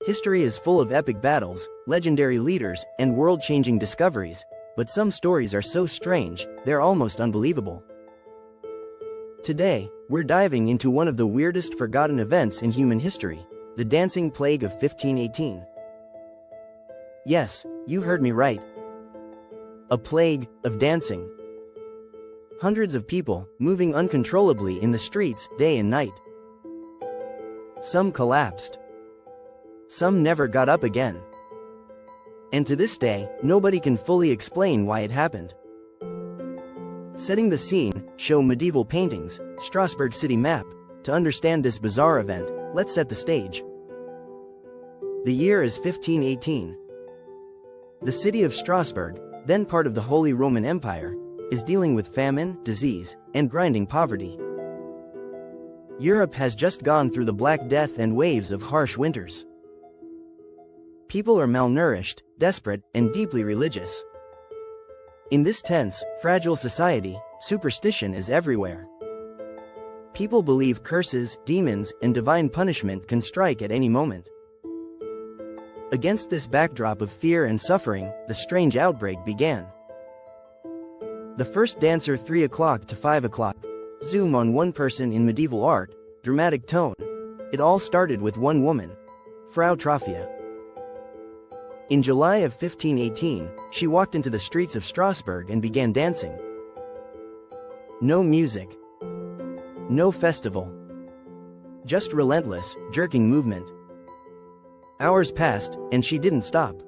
History is full of epic battles, legendary leaders, and world-changing discoveries, but some stories are so strange, they're almost unbelievable. Today, we're diving into one of the weirdest forgotten events in human history, the dancing plague of 1518. Yes, you heard me right. A plague of dancing. Hundreds of people, moving uncontrollably in the streets, day and night. Some collapsed. Some never got up again. And to this day, nobody can fully explain why it happened. Setting the scene, show medieval paintings, Strasbourg city map. To understand this bizarre event, let's set the stage. The year is 1518. The city of Strasbourg, then part of the Holy Roman Empire, is dealing with famine, disease, and grinding poverty. Europe has just gone through the Black Death and waves of harsh winters. People are malnourished, desperate, and deeply religious. In this tense, fragile society, superstition is everywhere. People believe curses, demons, and divine punishment can strike at any moment. Against this backdrop of fear and suffering, the strange outbreak began. The first dancer 3 o'clock to 5 o'clock. Zoom on one person in medieval art, dramatic tone. It all started with one woman, Frau Trophia. In July of 1518, she walked into the streets of Strasbourg and began dancing. No music. No festival. Just relentless, jerking movement. Hours passed, and she didn't stop.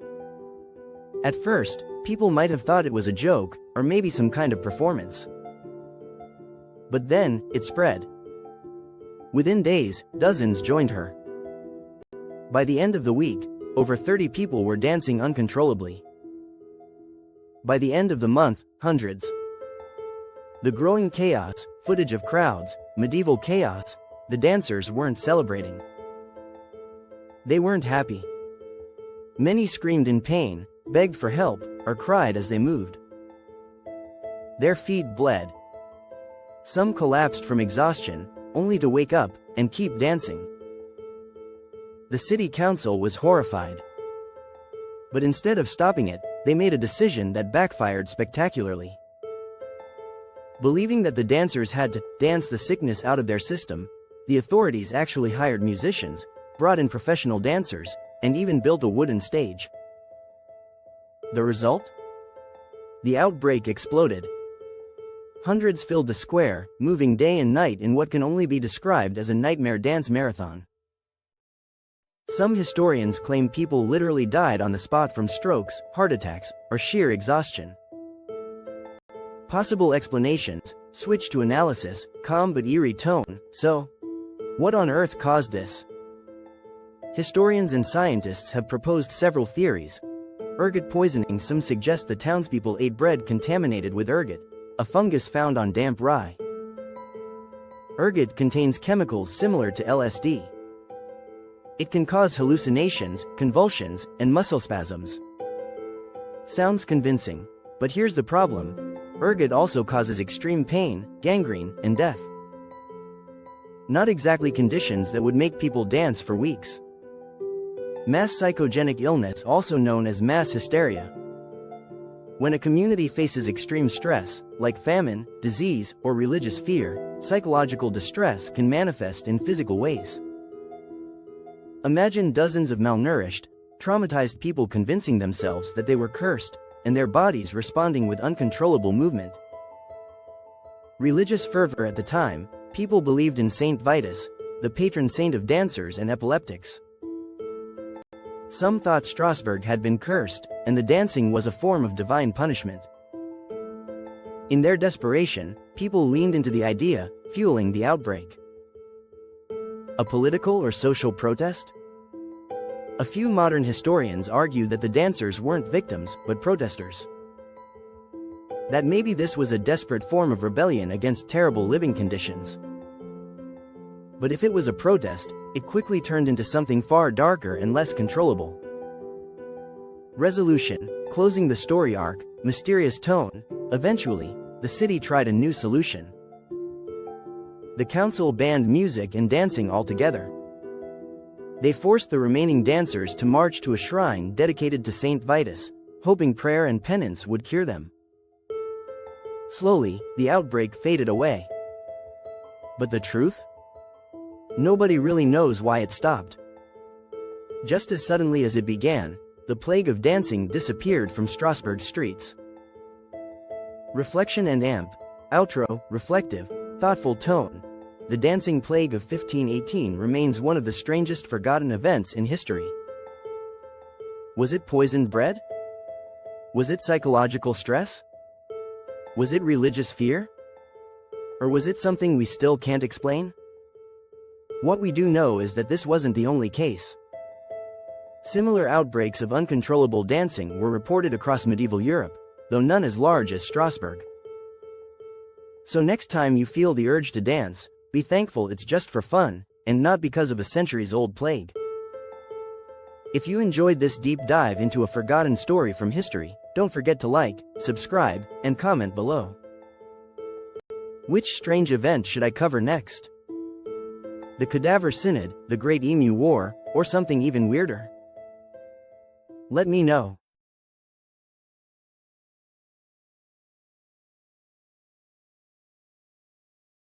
At first, people might have thought it was a joke, or maybe some kind of performance. But then, it spread. Within days, dozens joined her. By the end of the week, over 30 people were dancing uncontrollably. By the end of the month, hundreds. The growing chaos, footage of crowds, medieval chaos, the dancers weren't celebrating. They weren't happy. Many screamed in pain, begged for help, or cried as they moved. Their feet bled. Some collapsed from exhaustion, only to wake up and keep dancing. The city council was horrified. But instead of stopping it, they made a decision that backfired spectacularly. Believing that the dancers had to dance the sickness out of their system, the authorities actually hired musicians, brought in professional dancers, and even built a wooden stage. The result? The outbreak exploded. Hundreds filled the square, moving day and night in what can only be described as a nightmare dance marathon. Some historians claim people literally died on the spot from strokes, heart attacks, or sheer exhaustion. Possible explanations: switch to analysis, calm but eerie tone. So, what on earth caused this? Historians and scientists have proposed several theories. Ergot poisoning. Some suggest the townspeople ate bread contaminated with ergot, a fungus found on damp rye. Ergot contains chemicals similar to LSD. It can cause hallucinations, convulsions, and muscle spasms. Sounds convincing, but here's the problem. Ergot also causes extreme pain, gangrene, and death. Not exactly conditions that would make people dance for weeks. Mass psychogenic illness, also known as mass hysteria. When a community faces extreme stress, like famine, disease, or religious fear, psychological distress can manifest in physical ways. Imagine dozens of malnourished, traumatized people convincing themselves that they were cursed, and their bodies responding with uncontrollable movement. Religious fervor. At the time, people believed in Saint Vitus, the patron saint of dancers and epileptics. Some thought Strasbourg had been cursed, and the dancing was a form of divine punishment. In their desperation, people leaned into the idea, fueling the outbreak. A political or social protest? A few modern historians argue that the dancers weren't victims, but protesters. That maybe this was a desperate form of rebellion against terrible living conditions. But if it was a protest, it quickly turned into something far darker and less controllable. Resolution: closing the story arc, mysterious tone. Eventually, the city tried a new solution. The council banned music and dancing altogether. They forced the remaining dancers to march to a shrine dedicated to Saint Vitus, hoping prayer and penance would cure them. Slowly, the outbreak faded away. But the truth? Nobody really knows why it stopped. Just as suddenly as it began, the plague of dancing disappeared from Strasbourg streets. Reflection and amp. Outro, reflective, thoughtful tone. The dancing plague of 1518 remains one of the strangest forgotten events in history. Was it poisoned bread? Was it psychological stress? Was it religious fear? Or was it something we still can't explain? What we do know is that this wasn't the only case. Similar outbreaks of uncontrollable dancing were reported across medieval Europe, though none as large as Strasbourg. So next time you feel the urge to dance, be thankful it's just for fun, and not because of a centuries-old plague. If you enjoyed this deep dive into a forgotten story from history, don't forget to like, subscribe, and comment below. Which strange event should I cover next? The Cadaver Synod, the Great Emu War, or something even weirder? Let me know.